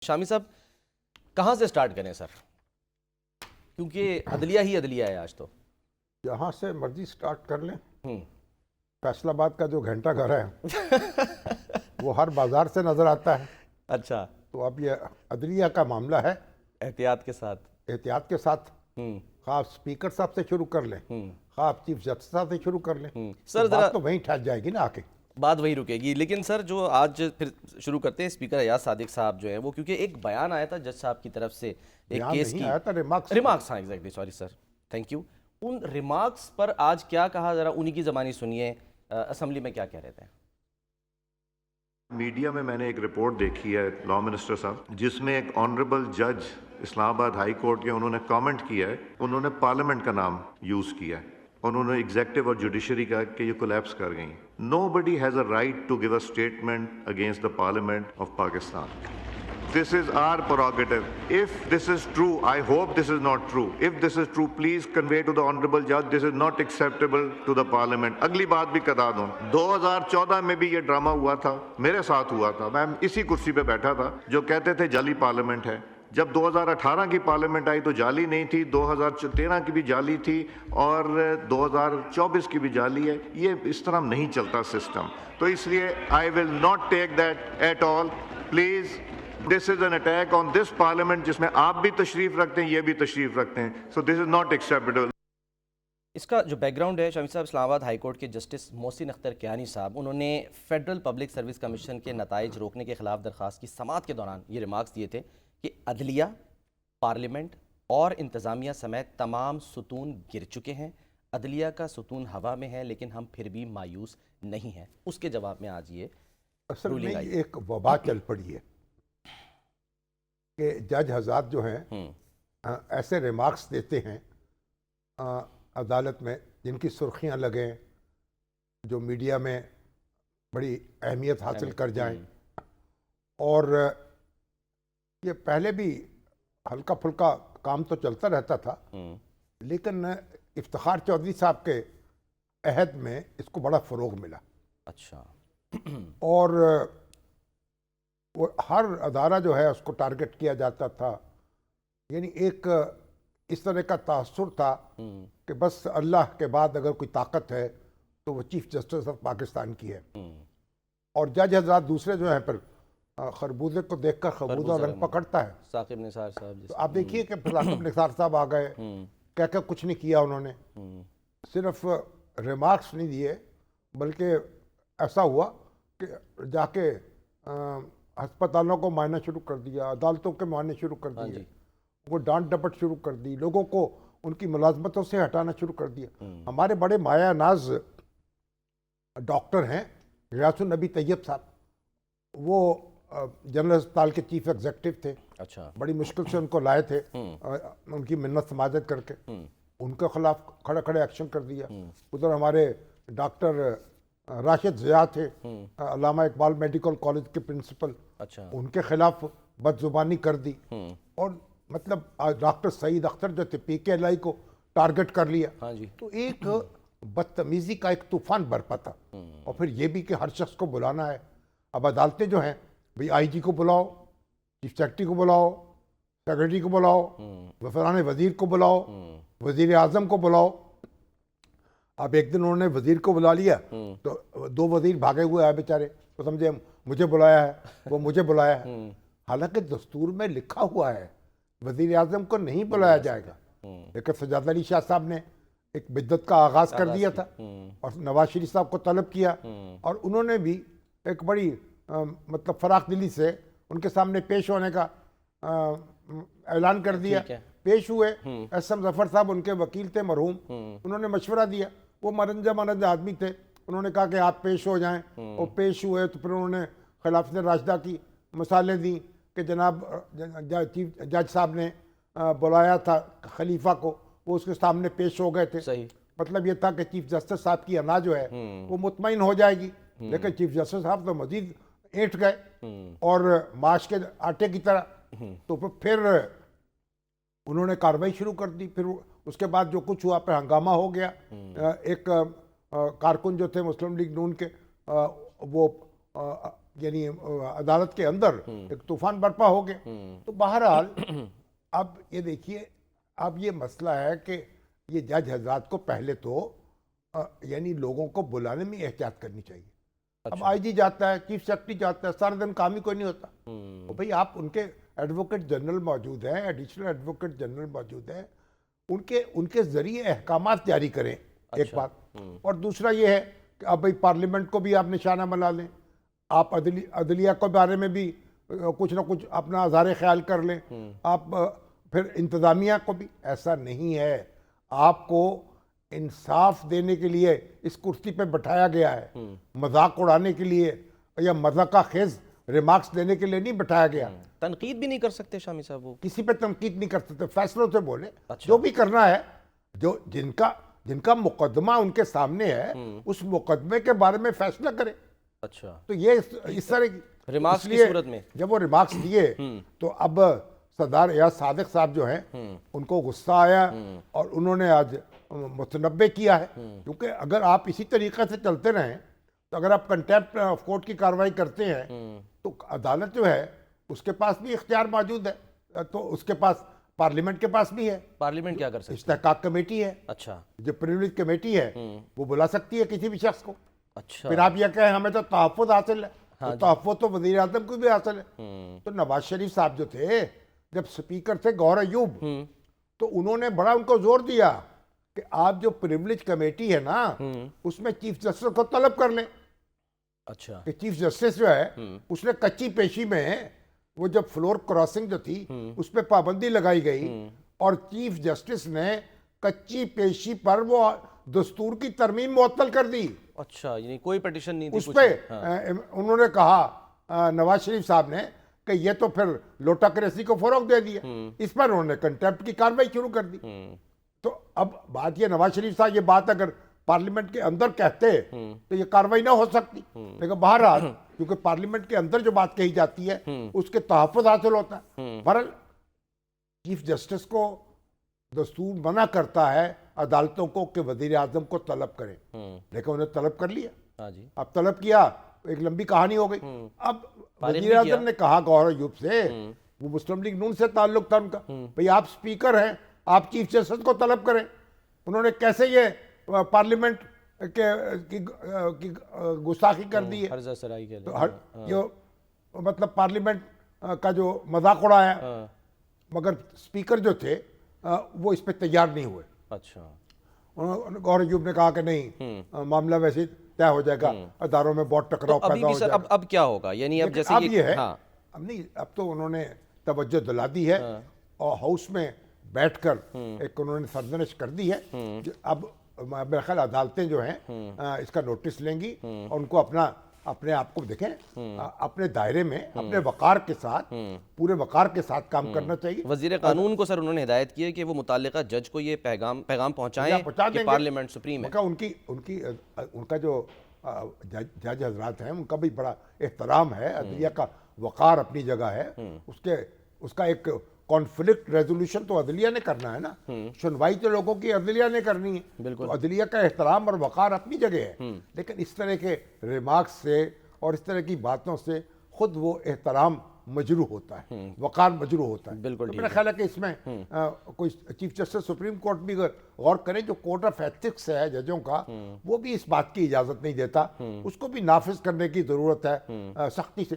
شامی صاحب کہاں سے سٹارٹ کریں سر؟ کیونکہ عدلیہ ہی عدلیہ ہے آج تو. جہاں سے مرضی سٹارٹ کر لیں. ہوں فیصل آباد کا جو گھنٹہ گھر ہے وہ ہر بازار سے نظر آتا ہے. اچھا، تو اب یہ عدلیہ کا معاملہ ہے، احتیاط کے ساتھ. احتیاط کے ساتھ. ہوں خواہ اسپیکر صاحب سے شروع کر لیں، ہوں خواہ چیف جسٹس صاحب سے شروع کر لیں، سر تو ذرا بات تو وہیں ٹھہر جائے گی نا آ کے. بات وہی رکے گی. لیکن سر جو آج پھر شروع کرتے ہیں، اسپیکر ایاز صادق صاحب جو ہیں وہ، کیونکہ ایک بیان آیا تھا جج صاحب کی طرف سے ایک بیان کیس نہیں کی آیا تھا، ریمارکس. ہاں exactly, sorry sir, thank you. ان ریمارکس پر آج کیا کہا، ذرا انہی کی زبانی سنیے. اسمبلی میں کیا کہہ رہے تھے؟ میڈیا میں نے ایک رپورٹ دیکھی ہے لا منسٹر صاحب، جس میں ایک آنریبل جج اسلام آباد ہائی کورٹ کے انہوں نے کامنٹ کیا ہے. انہوں نے پارلیمنٹ کا نام یوز کیا ہے. انہوں نے ایگزیکٹو اور جوڈیشری کا کہ یہ کولیپس کر گئیں. Nobody has a right to give a statement against the parliament of Pakistan. This is our prerogative. If this is true, I hope this is not true. If this is true, please convey to the honorable judge, this is not acceptable to the parliament. اگلی بات بھی بتا دوں، 2014 میں بھی یہ drama ہوا تھا، میرے ساتھ ہوا تھا. میں اسی کرسی پہ بیٹھا تھا جو کہتے تھے جعلی پارلیمنٹ ہے. جب 2018 کی پارلیمنٹ آئی تو جعلی نہیں تھی، 2013 کی بھی جعلی تھی اور 2024 کی بھی جعلی ہے. یہ اس طرح نہیں چلتا سسٹم. تو اس لیے I will not take that at all. Please, this is an attack on this parliament جس میں آپ بھی تشریف رکھتے ہیں، یہ بھی تشریف رکھتے ہیں. So this is not acceptable. اس کا جو بیک گراؤنڈ ہے، شامی صاحب، اسلام آباد ہائی کورٹ کے جسٹس محسن اختر کیانی صاحب، انہوں نے فیڈرل پبلک سروس کمیشن کے نتائج روکنے کے خلاف درخواست کی سماعت کے دوران یہ ریمارکس دیے تھے کہ عدلیہ، پارلیمنٹ اور انتظامیہ سمیت تمام ستون گر چکے ہیں. عدلیہ کا ستون ہوا میں ہے، لیکن ہم پھر بھی مایوس نہیں ہیں. اس کے جواب میں آج یہ اصل رولنگ میں آئی. ایک وبا چل پڑی ہے کہ جج حضرات جو ہیں ایسے ریمارکس دیتے ہیں عدالت میں جن کی سرخیاں لگیں، جو میڈیا میں بڑی اہمیت حاصل کر جائیں. اور یہ پہلے بھی ہلکا پھلکا کام تو چلتا رہتا تھا، لیکن افتخار چودھری صاحب کے عہد میں اس کو بڑا فروغ ملا. اچھا. اور وہ ہر ادارہ جو ہے اس کو ٹارگٹ کیا جاتا تھا. یعنی ایک اس طرح کا تاثر تھا کہ بس اللہ کے بعد اگر کوئی طاقت ہے تو وہ چیف جسٹس آف پاکستان کی ہے. اور جج حضرات دوسرے جو ہیں پر خربوزے کو دیکھ کر خربوزہ رنگ پکڑتا ہے. ثاقب نثار صاحب، تو آپ دیکھیے کہ ثاقب نثار صاحب آ گئے، کہہ کچھ نہیں کیا انہوں نے. صرف ریمارکس نہیں دیے، بلکہ ایسا ہوا کہ جا کے ہسپتالوں کو معائنہ شروع کر دیا، عدالتوں کے معائنے شروع کر دیے، وہ ڈانٹ ڈپٹ شروع کر دی، لوگوں کو ان کی ملازمتوں سے ہٹانا شروع کر دیا. ہمارے بڑے مایا ناز ڈاکٹر ہیں ریاض النبی طیب صاحب، وہ جنرل اسپتال کے چیف ایگزیکٹو تھے. اچھا. بڑی مشکل سے ان کو لائے تھے، ان کی منت سماجت کر کے ان کے خلاف کھڑے کھڑے ایکشن کر دیا. ادھر ہمارے ڈاکٹر راشد ضیاء تھے، علامہ اقبال میڈیکل کالج کے پرنسپل، ان کے خلاف بد زبانی کر دی. اور مطلب ڈاکٹر سعید اختر جو تھے پی کے ایل آئی کو ٹارگٹ کر لیا. تو ایک بدتمیزی کا ایک طوفان برپا تھا. اور پھر یہ بھی کہ ہر شخص کو بلانا ہے. اب عدالتیں جو ہیں بھئی آئی جی کو بلاؤ، چیف سیکرٹری کو بلاؤ، سیکرٹری کو بلاؤ، وزران وزیر کو بلاؤ، وزیر اعظم کو بلاؤ. اب ایک دن انہوں نے وزیر کو بلا لیا تو 2 وزیر بھاگے ہوئے آئے بیچارے، تو سمجھے مجھے بلایا ہے، وہ مجھے بلایا ہے. حالانکہ دستور میں لکھا ہوا ہے وزیر اعظم کو نہیں بلایا جائے گا. لیکن سجاد علی شاہ صاحب نے ایک بدت کا آغاز کر دیا تھا اور نواز شریف صاحب کو طلب کیا، اور انہوں نے بھی ایک بڑی مطلب فراخ دلی سے ان کے سامنے پیش ہونے کا اعلان کر دیا. پیش ہوئے. ایس ایم ظفر صاحب ان کے وکیل تھے مرحوم، انہوں نے مشورہ دیا. وہ مرنجہ آدمی تھے، انہوں نے کہا کہ آپ پیش ہو جائیں. اور پیش ہوئے تو پھر انہوں نے خلافت راشدہ کی مثالیں دیں کہ جناب چیف جج صاحب نے بلایا تھا خلیفہ کو، وہ اس کے سامنے پیش ہو گئے تھے. مطلب یہ تھا کہ چیف جسٹس صاحب کی انا جو ہے وہ مطمئن ہو جائے گی. لیکن چیف جسٹس صاحب تو مزید اینٹ گئے اور ماش کے آٹے کی طرح. تو پھر انہوں نے کارروائی شروع کر دی. پھر اس کے بعد جو کچھ ہوا پہ ہنگامہ ہو گیا. ایک کارکن جو تھے مسلم لیگ نون کے، وہ یعنی عدالت کے اندر ایک طوفان برپا ہو گیا. تو بہرحال اب یہ دیکھیے اب یہ مسئلہ ہے کہ یہ جج حضرات کو پہلے تو یعنی لوگوں کو بلانے میں احتیاط کرنی چاہیے. اب آئی جی جاتا ہے, چیف سیکرٹری جاتا ہے, سارا دن کام ہی کوئی نہیں ہوتا. تو بھئی آپ ان کے ایڈوکیٹ جنرل موجود ہیں, ایڈیشنل ایڈوکیٹ جنرل موجود ہیں, ان کے ذریعے احکامات جاری کریں, ایک بات. اور دوسرا یہ ہے کہ اب بھئی پارلیمنٹ کو بھی آپ نشانہ بنا لیں, آپ عدلیہ کے بارے میں بھی کچھ نہ کچھ اپنا اظہار خیال کر لیں, آپ پھر انتظامیہ کو بھی. ایسا نہیں ہے, آپ کو انصاف دینے کے لیے اس کرسی پہ بٹھایا گیا ہے, مذاق اڑانے کے لیے یا مذاقہ خیز ریمارکس دینے کے لیے نہیں بٹھایا گیا. تنقید بھی نہیں کر سکتے شامی صاحب وہ؟ کسی پہ تنقید نہیں کر سکتے, فیصلوں سے بولے. جو بھی کرنا ہے, جن کا مقدمہ ان کے سامنے ہے اس مقدمے کے بارے میں فیصلہ کریں. اچھا, تو یہ اس طرح کی ریمارکس کی صورت میں جب وہ ریمارکس دیے تو اب سردار ایاز صادق صاحب جو ہیں ان کو غصہ آیا اور انہوں نے آج متنبع کیا ہے. کیونکہ اگر آپ اسی طریقے سے چلتے رہیں تو اگر آپ کنٹیمپٹ آف کورٹ کی کارروائی کرتے ہیں تو عدالت جو ہے اس کے پاس بھی اختیار موجود ہے, تو اس کے پاس پارلیمنٹ کے پاس بھی ہے. پارلیمنٹ کیا کر سکتی ہے؟ استحقاق کمیٹی ہے. اچھا, جو پریویلیج کمیٹی ہے وہ بلا سکتی ہے کسی بھی شخص کو. اچھا, پھر آپ یہ کہیں ہمیں تو تحفظ حاصل ہے, تو تحفظ تو وزیر اعظم کو بھی حاصل ہے. تو نواز شریف صاحب جو تھے جب سپیکر تھے گوہر ایوب, تو انہوں نے بڑا ان کو زور دیا کہ آپ جو پریویلیج کمیٹی ہے نا اس میں چیف جسٹس کو طلب کر لیں. اچھا, کہ چیف جسٹس جو ہے اس نے کچی پیشی میں وہ جب فلور کراسنگ جو تھی اس پہ پابندی لگائی گئی اور چیف جسٹس نے کچی پیشی پر وہ دستور کی ترمیم معطل کر دی. اچھا, یعنی کوئی پیٹیشن نہیں تھی اس پہ انہوں نے کہا نواز شریف صاحب نے کہ یہ تو پھر لوٹاکریسی کو فروغ دے دیا. اس پر انہوں نے کنٹیمپٹ کی کاروائی شروع کر دی. تو اب بات یہ نواز شریف صاحب یہ بات اگر پارلیمنٹ کے اندر کہتے تو یہ کاروائی نہ ہو سکتی, لیکن بہرحال کیونکہ پارلیمنٹ کے اندر جو بات کہی جاتی ہے اس کے تحفظ حاصل ہوتا ہے. بہرحال چیف جسٹس کو دستور منع کرتا ہے عدالتوں کو کہ وزیر اعظم کو طلب کریں, لیکن انہیں طلب کر لیا. اب طلب کیا, ایک لمبی کہانی ہو گئی. اب وزیر اعظم نے کہا گوہر ایوب سے, وہ مسلم لیگ نون سے تعلق تھا ان کا, بھئی آپ سپیکر ہیں, آپ چیف جسٹس کو طلب کریں. انہوں نے کیسے یہ پارلیمنٹ کی گستاخی کر دی ہے, مطلب پارلیمنٹ کا جو مذاق اڑایا. مگر سپیکر جو تھے وہ اس پہ تیار نہیں ہوئے. اچھا, گوہر ایوب نے کہا کہ نہیں, معاملہ ویسے طے ہو جائے گا, اداروں میں بہت ٹکراؤ پیدا ہو جائے گا. اب کیا ہوگا, یعنی اب جیسے اب یہ ہے, اب نہیں, اب تو انہوں نے توجہ دلا دی ہے اور ہاؤس میں بیٹھ کر ایک انہوں نے سرزنش کر دی ہے. اب میرا خیال عدالتیں جو ہیں اس کا نوٹس لیں گی اور ان کو اپنے آپ کو دیکھیں اپنے دائرے میں اپنے وقار کے ساتھ, پورے وقار کے ساتھ کام کرنا چاہیے. وزیر قانون کو سر انہوں نے ہدایت کی ہے کہ وہ متعلقہ جج کو یہ پیغام پہنچائیں کہ پارلیمنٹ سپریم ہے. ان کا جو جج حضرات ہیں ان کا بھی بڑا احترام ہے. عدلیہ کا وقار اپنی جگہ ہے, اس کا ایک کانفلکٹ ریزولوشن تو عدلیہ نے کرنا ہے نا, سنوائی تو لوگوں کی عدلیہ نے کرنی ہے. تو عدلیہ کا احترام اور وقار اپنی جگہ ہے, لیکن اس طرح کے ریمارکس سے اور اس طرح کی باتوں سے خود وہ احترام مجروح ہوتا ہے, وقار مجروح ہوتا ہے. بالکل, میرا خیال ہے کہ اس میں کوئی چیف جسٹس سپریم کورٹ بھی غور کرے, جو کوڈ آف ایتھکس ہے ججوں کا وہ بھی اس بات کی اجازت نہیں دیتا, اس کو بھی نافذ کرنے کی ضرورت ہے سختی سے.